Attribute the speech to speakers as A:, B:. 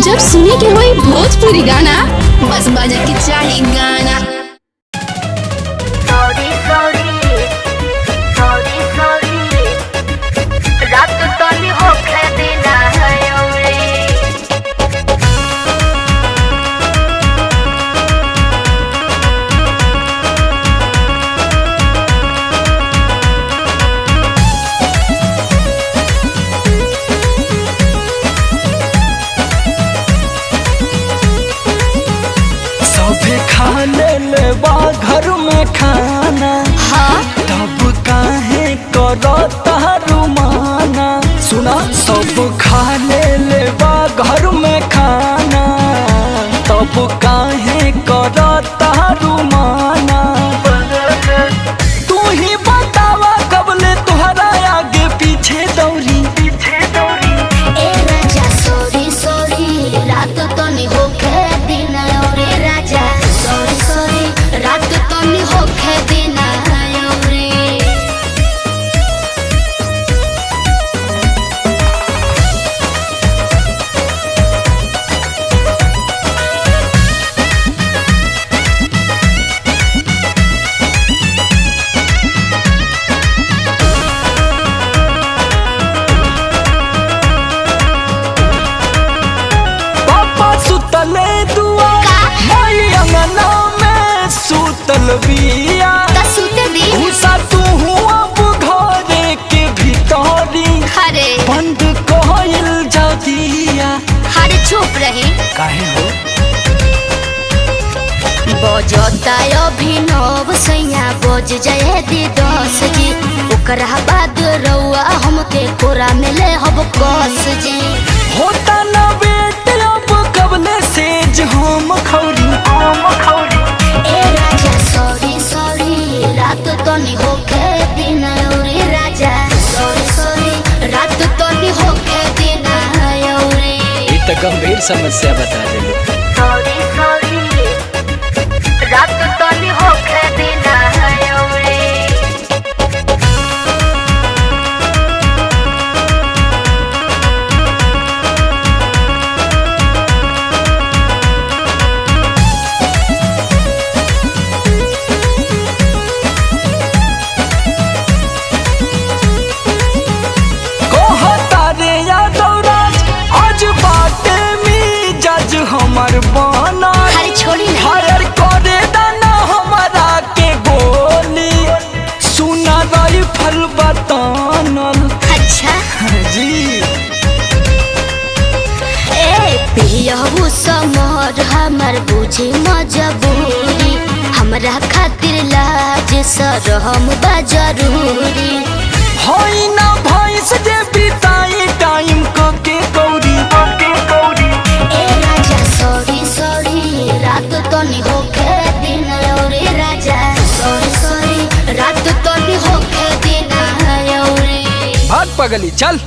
A: जब सुने के होई भोजपुरी गाना, बस बजे के चाही गाना।
B: सॉरी सॉरी सॉरी सॉरी रात तनी होखे दिना है औरे।
C: सभे खा ले बा घर में खाना,
A: हाँ
C: तब काहे करता रुमाना। सुना, सब खा ले बा घर में खाना, तब काहे करता रुमाना। तू ही बतावा कबले तुहरा आगे पीछे दौड़ी।
B: ए राजा सॉरी सॉरी रात तनी होखे दिना औरे। राजा सॉरी सॉरी रात तनी होखे दिना औरे।
C: पापा सुतले दुआ मई अंगना में सुतल बिया।
B: सुते दी
C: घुसा तू अब घरे के भीतरी,
B: हरे
C: बंद कइल जाऊ दिया।
B: हरे चुप रहे।
C: काहे हो?
B: बजता अभिनव सैया बज जाए दी 10 जी। ओकरा बाद रउआ हमके कोरा में ले हब कस जी।
C: होता ना बेट अब कबले सेज हम खौरी।
B: ए राजा सॉरी सॉरी रात तनी होखे दिन औरे। राजा सॉरी सॉरी रात तनी होखे दिन औरे।
C: ये तो गंभीर समस्या बता देले।
B: सॉरी सॉरी रात तनी होखे दिन औरे।
C: कहता रे यादवराज आज बाटे में जज हमर बना।
B: हरे छोड़ी ना
C: फायर करे दाना हमारा के गोली। सुना राइफल बतानल।
B: अच्छा
C: जी
B: ए पियहू समर हमर बुझी मजबूरी। हमरा खातिर लाज शरम बा जरूरी।
C: होई ना भैंस जे बिताई टाइम के कौड़ी।
B: ए राजा सॉरी सॉरी रात तनी होखे दिन औरे। राजा सॉरी सॉरी रात तनी होखे दिन औरे।
C: भाग पगली चल।